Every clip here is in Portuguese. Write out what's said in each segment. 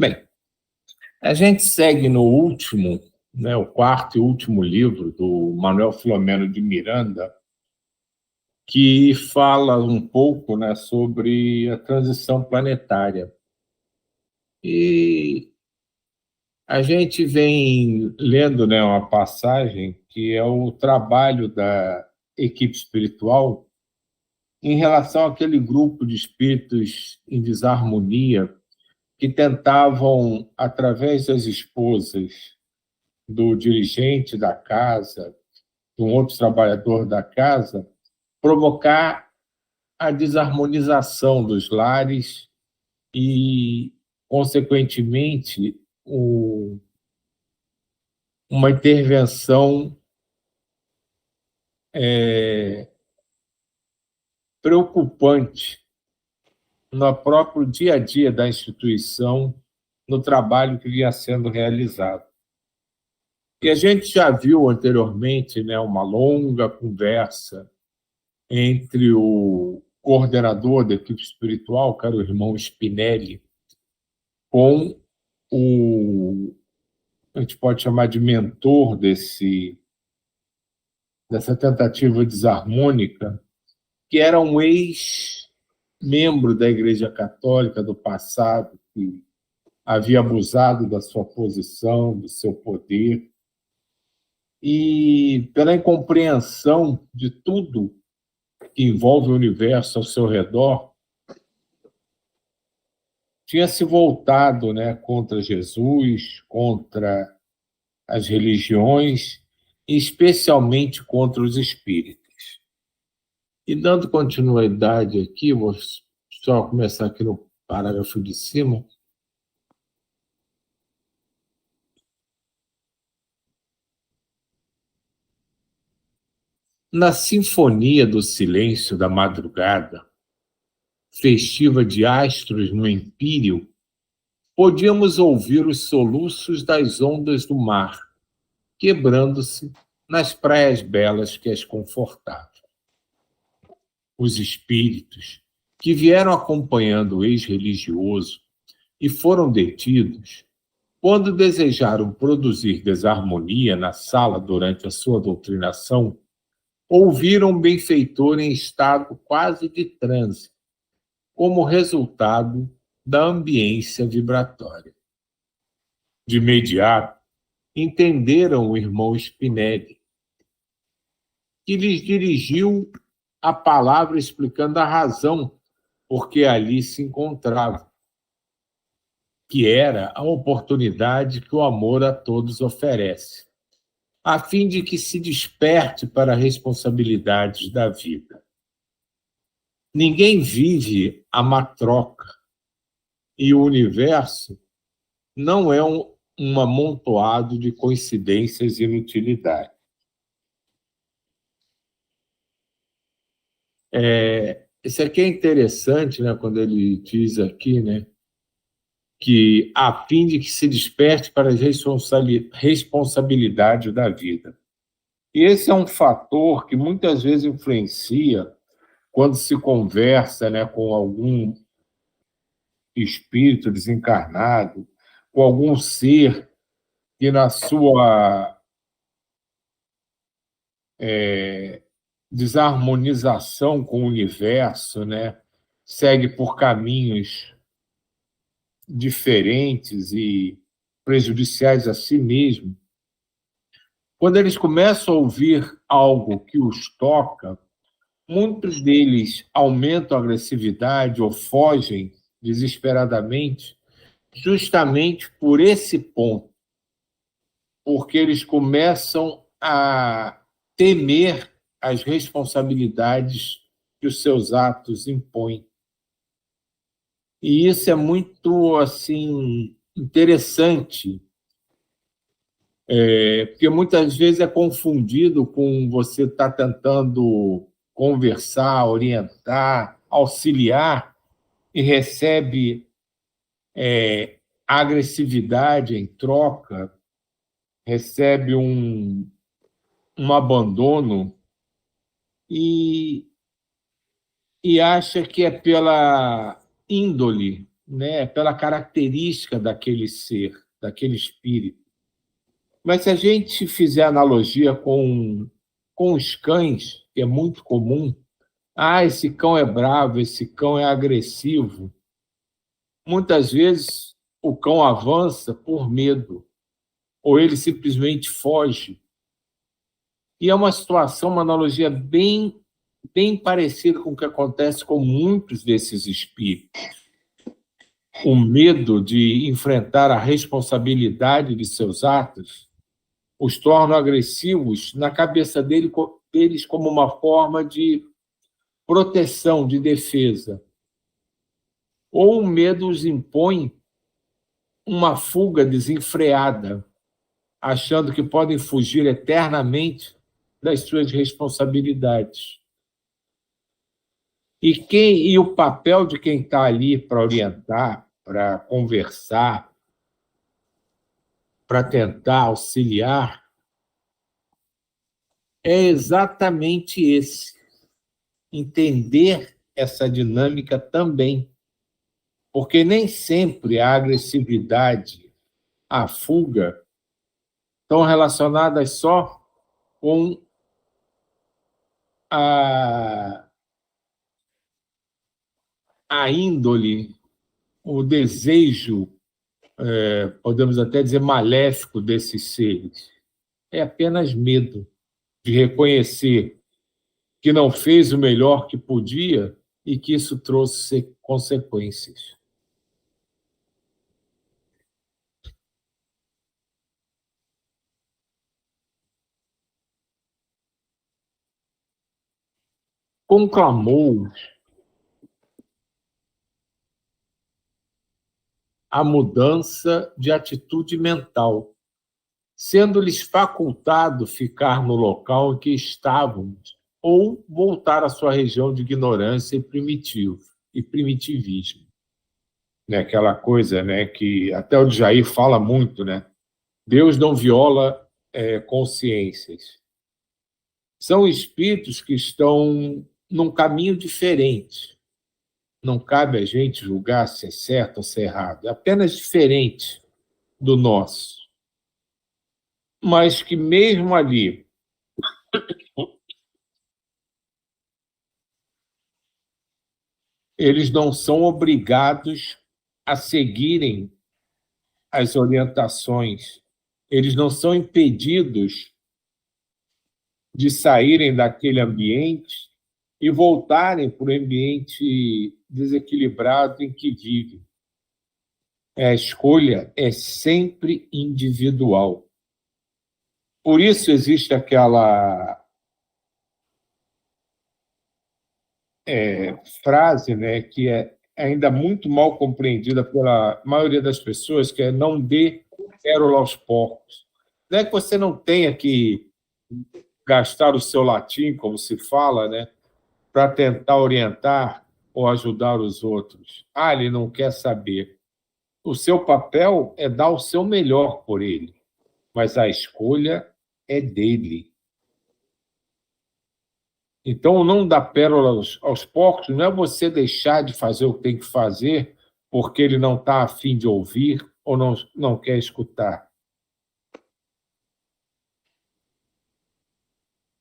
Bem, a gente segue no último, né, o quarto e último livro do Manuel Filomeno de Miranda, que fala um pouco, né, sobre a transição planetária. E a gente vem lendo, né, uma passagem que é o trabalho da equipe espiritual em relação àquele grupo de espíritos em desarmonia que tentavam, através das esposas do dirigente da casa, de um outro trabalhador da casa, provocar a desarmonização dos lares e, consequentemente, uma intervenção preocupante no próprio dia a dia da instituição, no trabalho que vinha sendo realizado. E a gente já viu anteriormente, né, uma longa conversa entre o coordenador da equipe espiritual, que era o irmão Spinelli, com a gente pode chamar de mentor dessa tentativa desarmônica, que era um ex-membro da Igreja Católica do passado, que havia abusado da sua posição, do seu poder, e pela incompreensão de tudo que envolve o universo ao seu redor, tinha se voltado, né, contra Jesus, contra as religiões, e especialmente contra os espíritos. E dando continuidade aqui, vou só começar aqui no parágrafo de cima. Na sinfonia do silêncio da madrugada, festiva de astros no empíreo, podíamos ouvir os soluços das ondas do mar, quebrando-se nas praias belas que as confortavam. Os espíritos, que vieram acompanhando o ex-religioso e foram detidos, quando desejaram produzir desarmonia na sala durante a sua doutrinação, ouviram um benfeitor em estado quase de transe, como resultado da ambiência vibratória. De imediato, entenderam o irmão Spinelli, que lhes dirigiu a palavra explicando a razão por que ali se encontravam, que era a oportunidade que o amor a todos oferece, a fim de que se desperte para as responsabilidades da vida. Ninguém vive a matroca, e o universo não é um amontoado de coincidências e inutilidades. Isso aqui é interessante, né, quando ele diz aqui, né, que a fim de que se desperte para as responsabilidades da vida. E esse é um fator que muitas vezes influencia quando se conversa, né, com algum espírito desencarnado, com algum ser que na sua desarmonização com o universo, né, segue por caminhos diferentes e prejudiciais a si mesmo. Quando eles começam a ouvir algo que os toca, muitos deles aumentam a agressividade ou fogem desesperadamente, justamente por esse ponto, porque eles começam a temer as responsabilidades que os seus atos impõem. E isso é muito assim interessante, porque muitas vezes é confundido com você estar tentando conversar, orientar, auxiliar, e recebe agressividade em troca, recebe um abandono e acha que é pela índole né, pela característica daquele ser, daquele espírito. Mas se a gente fizer analogia com os cães, que é muito comum, esse cão é bravo, esse cão é agressivo. Muitas vezes o cão avança por medo, ou ele simplesmente foge. E é uma situação, uma analogia bem parecida com o que acontece com muitos desses espíritos. O medo de enfrentar a responsabilidade de seus atos os torna agressivos na cabeça deles como uma forma de proteção, de defesa. Ou o medo os impõe uma fuga desenfreada, achando que podem fugir eternamente das suas responsabilidades. E o papel de quem está ali para orientar, para conversar, para tentar auxiliar, é exatamente esse: entender essa dinâmica também. Porque nem sempre a agressividade, a fuga, estão relacionadas só com a, a índole, o desejo, podemos até dizer, maléfico desses seres. É apenas medo de reconhecer que não fez o melhor que podia e que isso trouxe consequências. Conclamou a mudança de atitude mental, sendo-lhes facultado ficar no local em que estávamos ou voltar à sua região de ignorância e primitivismo. Né? Aquela coisa, né, que até o Jair fala muito, né? Deus não viola consciências. São espíritos que estão num caminho diferente. Não cabe a gente julgar se é certo ou se é errado. É apenas diferente do nosso. Mas que mesmo ali, eles não são obrigados a seguirem as orientações, eles não são impedidos de saírem daquele ambiente e voltarem para o ambiente desequilibrado em que vivem. A escolha é sempre individual. Por isso existe aquela frase, né, que é ainda muito mal compreendida pela maioria das pessoas, que é: não dê pérola aos porcos. Não é que você não tenha que gastar o seu latim, como se fala, né, para tentar orientar ou ajudar os outros. Ele não quer saber. O seu papel é dar o seu melhor por ele, mas a escolha é dele. Então, não dar pérola aos porcos não é você deixar de fazer o que tem que fazer porque ele não está a fim de ouvir ou não quer escutar.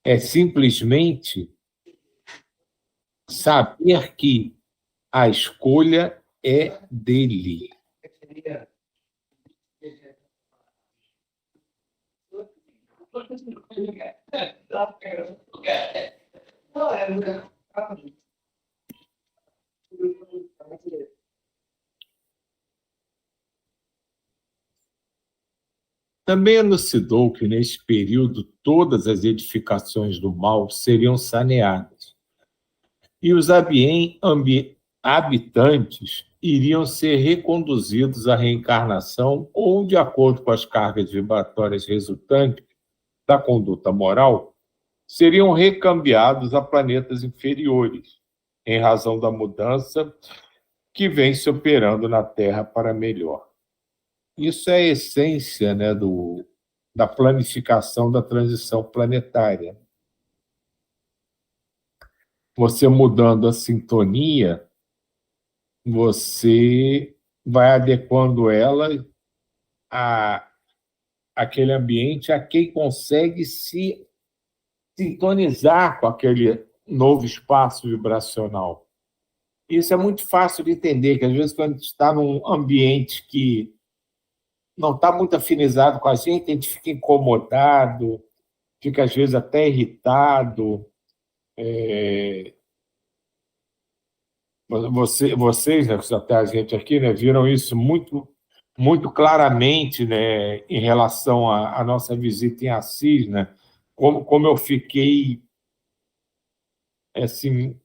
É simplesmente saber que a escolha é dele. Também elucidou que, neste período, todas as edificações do mal seriam saneadas e os habitantes iriam ser reconduzidos à reencarnação ou, de acordo com as cargas vibratórias resultantes da conduta moral, seriam recambiados a planetas inferiores, em razão da mudança que vem se operando na Terra para melhor. Isso é a essência, né, da planificação da transição planetária. Você mudando a sintonia, você vai adequando ela a aquele ambiente, a quem consegue se sintonizar com aquele novo espaço vibracional. Isso é muito fácil de entender, que às vezes quando a gente está num ambiente que não está muito afinizado com a gente fica incomodado, fica às vezes até irritado. Vocês, né, até a gente aqui, né, viram isso muito claramente, né, em relação à nossa visita em Assis, né, como eu fiquei, assim,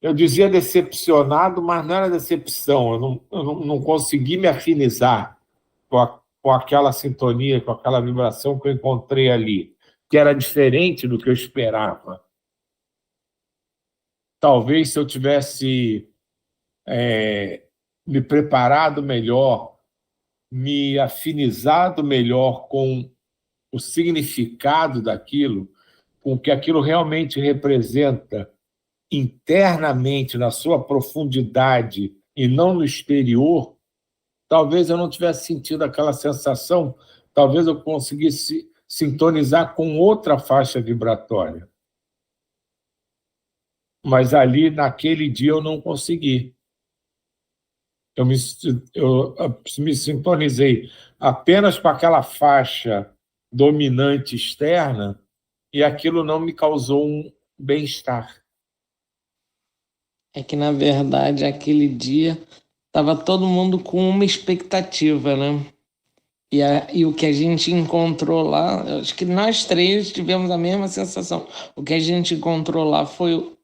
eu dizia decepcionado, mas não era decepção, eu não consegui me afinizar com aquela sintonia, com aquela vibração que eu encontrei ali, que era diferente do que eu esperava. Talvez se eu tivesse me preparado melhor, me afinizado melhor com o significado daquilo, com o que aquilo realmente representa internamente, na sua profundidade e não no exterior, talvez eu não tivesse sentido aquela sensação, talvez eu conseguisse sintonizar com outra faixa vibratória. Mas ali, naquele dia, eu não consegui. Eu me sintonizei apenas com aquela faixa dominante externa e aquilo não me causou um bem-estar. É que, na verdade, aquele dia estava todo mundo com uma expectativa, né? E o que a gente encontrou lá, eu acho que nós três tivemos a mesma sensação. O que a gente encontrou lá foi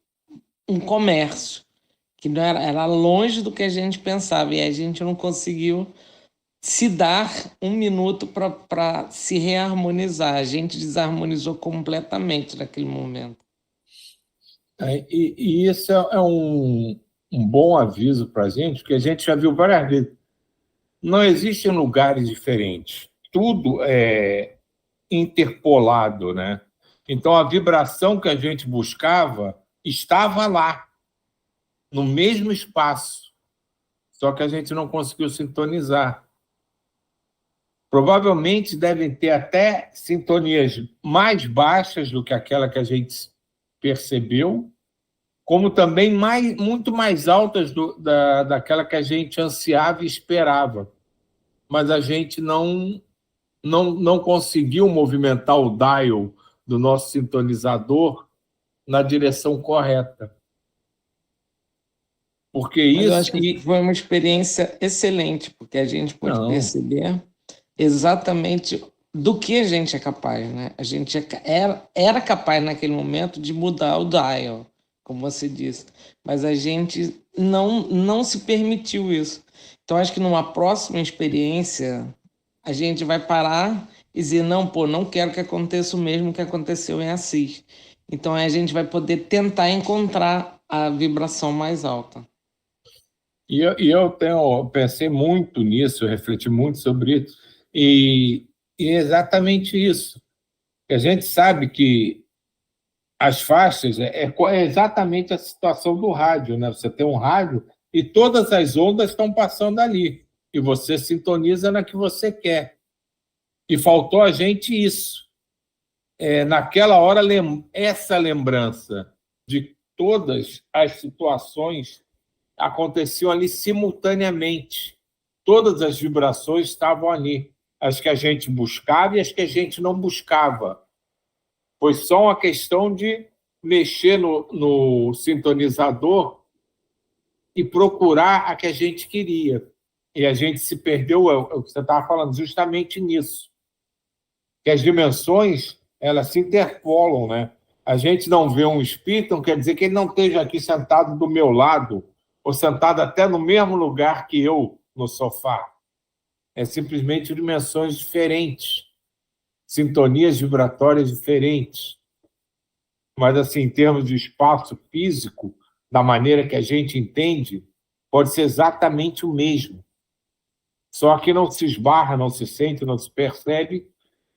um comércio, que não era longe do que a gente pensava, e a gente não conseguiu se dar um minuto para se reharmonizar. A gente desarmonizou completamente naquele momento. E isso é um bom aviso para a gente, porque a gente já viu várias vezes. Não existem lugares diferentes. Tudo é interpolado, né? Então, a vibração que a gente buscava estava lá, no mesmo espaço, só que a gente não conseguiu sintonizar. Provavelmente devem ter até sintonias mais baixas do que aquela que a gente percebeu, como também muito mais altas daquela que a gente ansiava e esperava. Mas a gente não conseguiu movimentar o dial do nosso sintonizador na direção correta. Porque Mas eu isso. acho que foi uma experiência excelente, porque a gente pôde Não. perceber exatamente do que a gente é capaz, né? A gente era capaz naquele momento de mudar o dial, como você disse, mas a gente não se permitiu isso. Então acho que numa próxima experiência a gente vai parar e dizer não, pô, não quero que aconteça o mesmo que aconteceu em Assis. Então a gente vai poder tentar encontrar a vibração mais alta. Eu pensei muito nisso, eu refleti muito sobre isso, e é exatamente isso. A gente sabe que as faixas é exatamente a situação do rádio, né? Você tem um rádio e todas as ondas estão passando ali, e você sintoniza na que você quer. E faltou a gente isso. Naquela hora, essa lembrança de todas as situações aconteciam ali simultaneamente. Todas as vibrações estavam ali, as que a gente buscava e as que a gente não buscava. Foi só uma questão de mexer no sintonizador e procurar a que a gente queria. E a gente se perdeu, é o que você estava falando, justamente nisso. Que as dimensões, elas se interpolam, né? A gente não vê um espírito, não quer dizer que ele não esteja aqui sentado do meu lado, ou sentado até no mesmo lugar que eu, no sofá. É simplesmente dimensões diferentes, sintonias vibratórias diferentes. Mas, assim, em termos de espaço físico, da maneira que a gente entende, pode ser exatamente o mesmo. Só que não se esbarra, não se sente, não se percebe,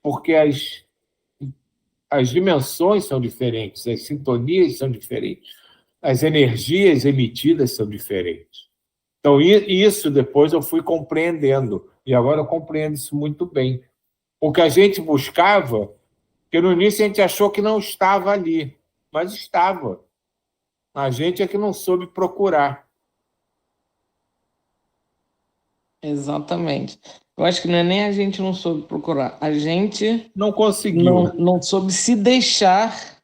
porque as dimensões são diferentes, as sintonias são diferentes, as energias emitidas são diferentes. Então, isso depois eu fui compreendendo, e agora eu compreendo isso muito bem. O que a gente buscava, porque no início a gente achou que não estava ali, mas estava. A gente é que não soube procurar. Exatamente. Eu acho que não é nem a gente não soube procurar, a gente Não conseguiu. não soube se deixar,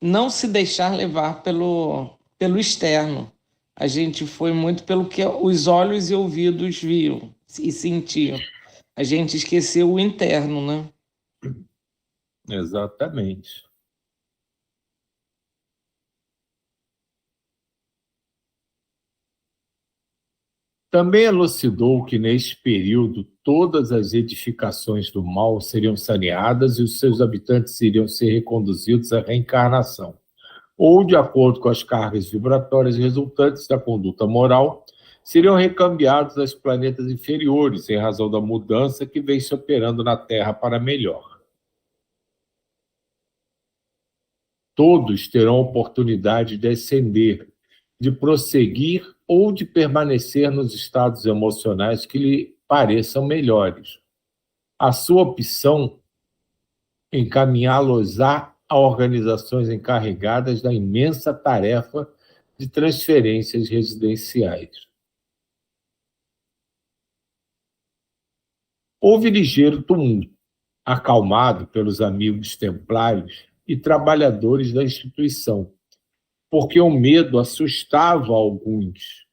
não se deixar levar pelo externo. A gente foi muito pelo que os olhos e ouvidos viam e sentiam. A gente esqueceu o interno, né? Exatamente. Também elucidou que, neste período, todas as edificações do mal seriam saneadas e os seus habitantes iriam ser reconduzidos à reencarnação, ou, de acordo com as cargas vibratórias resultantes da conduta moral, seriam recambiados aos planetas inferiores, em razão da mudança que vem se operando na Terra para melhor. Todos terão oportunidade de ascender, de prosseguir ou de permanecer nos estados emocionais que lhe pareçam melhores. A sua opção encaminhá-los-á a organizações encarregadas da imensa tarefa de transferências residenciais. Houve ligeiro tumulto, acalmado pelos amigos templários e trabalhadores da instituição, porque o medo assustava alguns,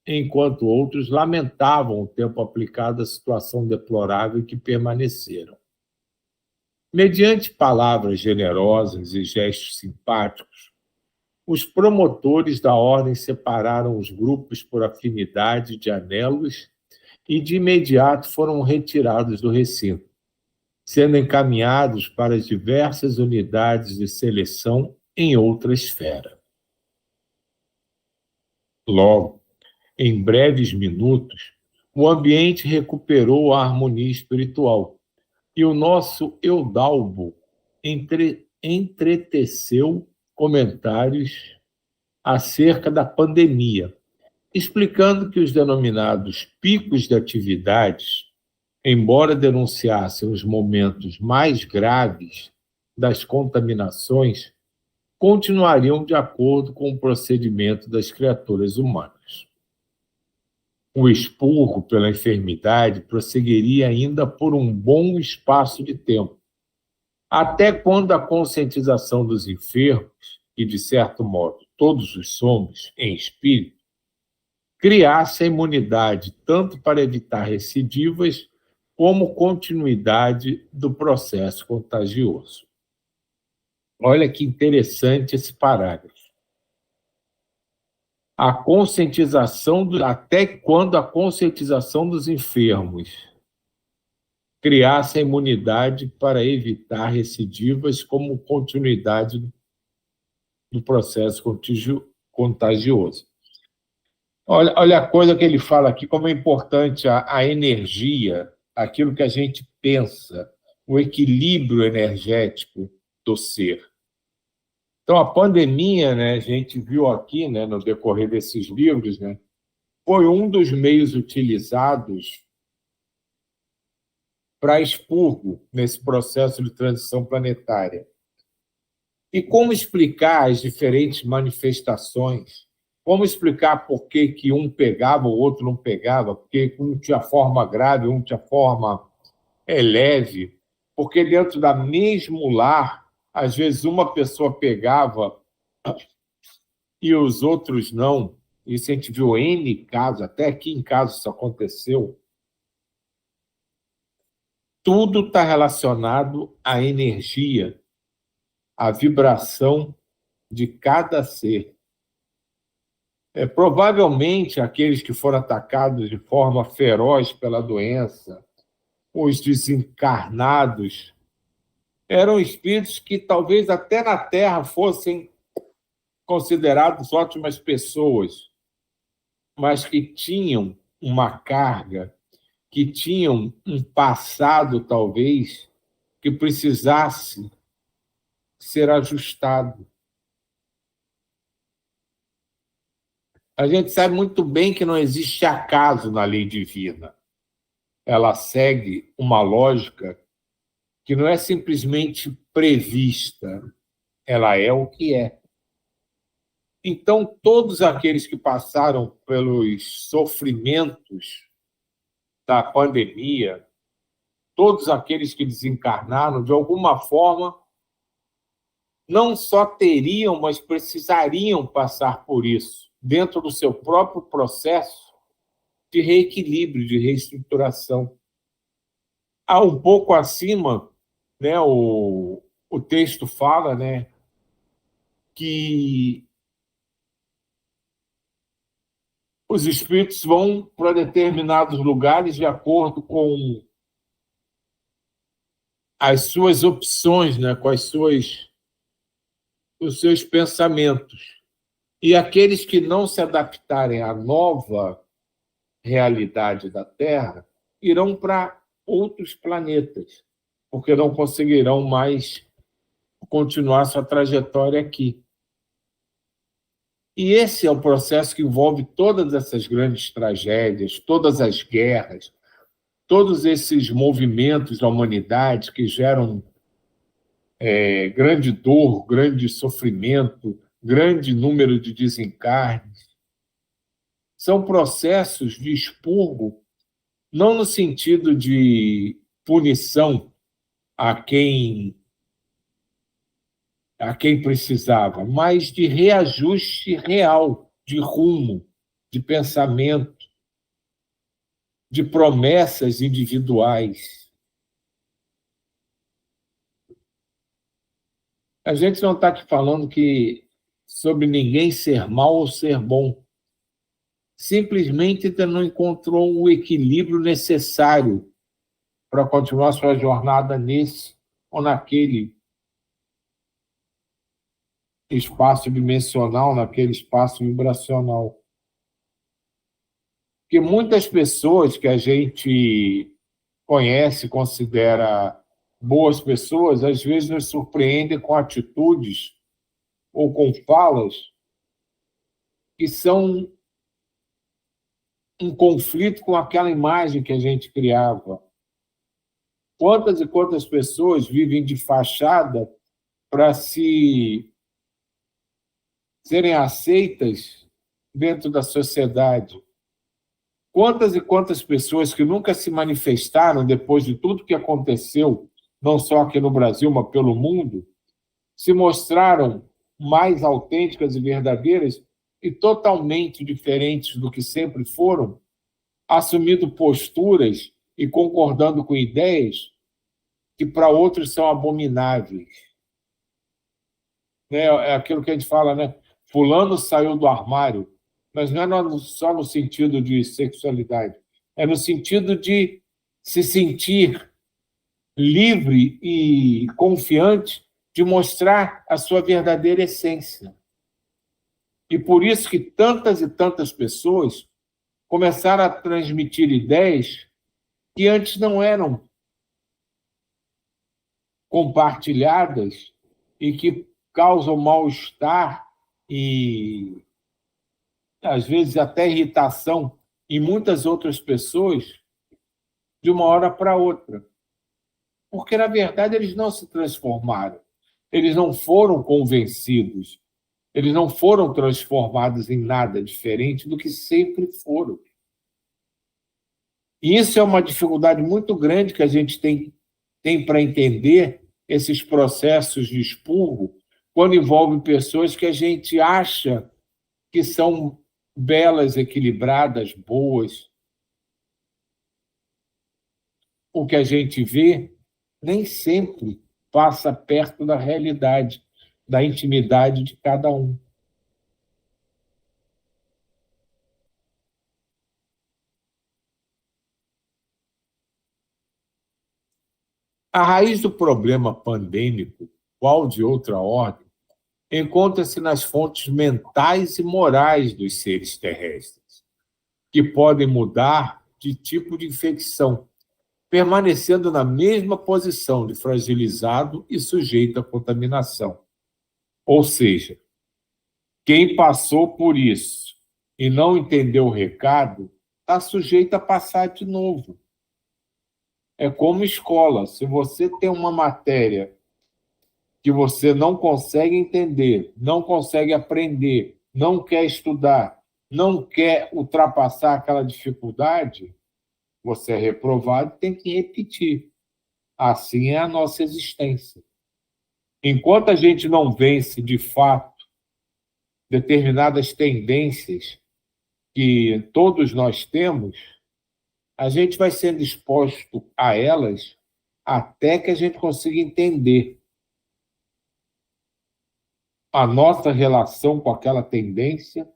enquanto outros lamentavam o tempo aplicado à situação deplorável que permaneceram. Mediante palavras generosas e gestos simpáticos, os promotores da ordem separaram os grupos por afinidade de anelos e de imediato foram retirados do recinto, sendo encaminhados para as diversas unidades de seleção em outra esfera. Logo, em breves minutos, o ambiente recuperou a harmonia espiritual e o nosso Eudalbo entreteceu comentários acerca da pandemia, explicando que os denominados picos de atividades, embora denunciassem os momentos mais graves das contaminações, continuariam de acordo com o procedimento das criaturas humanas. O expurgo pela enfermidade prosseguiria ainda por um bom espaço de tempo, até quando a conscientização dos enfermos, que de certo modo todos os somos em espírito, criasse a imunidade tanto para evitar recidivas como continuidade do processo contagioso. Olha que interessante esse parágrafo. A conscientização até quando a conscientização dos enfermos criasse a imunidade para evitar recidivas como continuidade do processo contagioso. Olha a coisa que ele fala aqui, como é importante a energia, aquilo que a gente pensa, o equilíbrio energético do ser. Então, a pandemia, né, a gente viu aqui, né, no decorrer desses livros, né, foi um dos meios utilizados para expurgo nesse processo de transição planetária. E como explicar as diferentes manifestações? Como explicar por que um pegava, o outro não pegava? Porque um tinha forma grave, um tinha forma leve? Porque dentro da mesmo lar, às vezes uma pessoa pegava e os outros não. Isso a gente viu N casos, até aqui em casa isso aconteceu. Tudo está relacionado à energia, à vibração de cada ser. Provavelmente aqueles que foram atacados de forma feroz pela doença, os desencarnados, eram espíritos que talvez até na Terra fossem considerados ótimas pessoas, mas que tinham uma carga, que tinham um passado, talvez, que precisasse ser ajustado. A gente sabe muito bem que não existe acaso na lei divina. Ela segue uma lógica que não é simplesmente prevista, ela é o que é. Então, todos aqueles que passaram pelos sofrimentos da pandemia, todos aqueles que desencarnaram, de alguma forma, não só teriam, mas precisariam passar por isso, dentro do seu próprio processo de reequilíbrio, de reestruturação. Um pouco acima, né, o texto fala, né, que os espíritos vão para determinados lugares de acordo com as suas opções, né, com os seus pensamentos. E aqueles que não se adaptarem à nova realidade da Terra irão para outros planetas, porque não conseguirão mais continuar sua trajetória aqui. E esse é o processo que envolve todas essas grandes tragédias, todas as guerras, todos esses movimentos da humanidade que geram grande dor, grande sofrimento, grande número de desencarnes. São processos de expurgo, não no sentido de punição a quem precisava, mas de reajuste real, de rumo, de pensamento, de promessas individuais. A gente não está aqui falando sobre ninguém ser mal ou ser bom. Simplesmente ainda não encontrou o equilíbrio necessário para continuar sua jornada nesse ou naquele espaço dimensional, naquele espaço vibracional. Porque muitas pessoas que a gente conhece, considera boas pessoas, às vezes nos surpreendem com atitudes ou com falas que são um conflito com aquela imagem que a gente criava. Quantas e quantas pessoas vivem de fachada para serem aceitas dentro da sociedade? Quantas e quantas pessoas que nunca se manifestaram depois de tudo que aconteceu, não só aqui no Brasil, mas pelo mundo, se mostraram mais autênticas e verdadeiras e totalmente diferentes do que sempre foram, assumindo posturas e concordando com ideias que para outros são abomináveis. É aquilo que a gente fala, né? Fulano saiu do armário, mas não é só no sentido de sexualidade, é no sentido de se sentir livre e confiante de mostrar a sua verdadeira essência. E por isso que tantas e tantas pessoas começaram a transmitir ideias que antes não eram compartilhadas e que causam mal-estar e, às vezes, até irritação em muitas outras pessoas de uma hora para outra. Porque, na verdade, eles não se transformaram. Eles não foram convencidos. Eles não foram transformados em nada diferente do que sempre foram. E isso é uma dificuldade muito grande que a gente tem para entender esses processos de expurgo quando envolvem pessoas que a gente acha que são belas, equilibradas, boas. O que a gente vê nem sempre passa perto da realidade, da intimidade de cada um. A raiz do problema pandêmico, qual de outra ordem, encontra-se nas fontes mentais e morais dos seres terrestres, que podem mudar de tipo de infecção, permanecendo na mesma posição de fragilizado e sujeito à contaminação. Ou seja, quem passou por isso e não entender o recado, está sujeito a passar de novo. É como escola. Se você tem uma matéria que você não consegue entender, não consegue aprender, não quer estudar, não quer ultrapassar aquela dificuldade, você é reprovado e tem que repetir. Assim é a nossa existência. Enquanto a gente não vence, de fato, determinadas tendências que todos nós temos, a gente vai sendo exposto a elas até que a gente consiga entender a nossa relação com aquela tendência,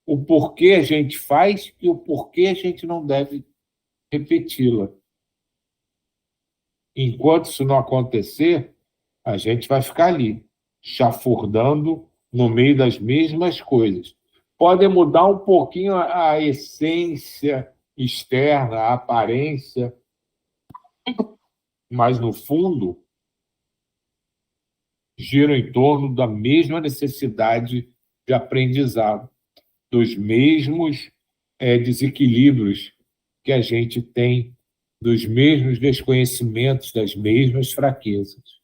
o porquê a gente faz e o porquê a gente não deve repeti-la. Enquanto isso não acontecer, a gente vai ficar ali, chafurdando no meio das mesmas coisas. Pode mudar um pouquinho a essência externa, a aparência, mas, no fundo, gira em torno da mesma necessidade de aprendizado, dos mesmos desequilíbrios que a gente tem, dos mesmos desconhecimentos, das mesmas fraquezas.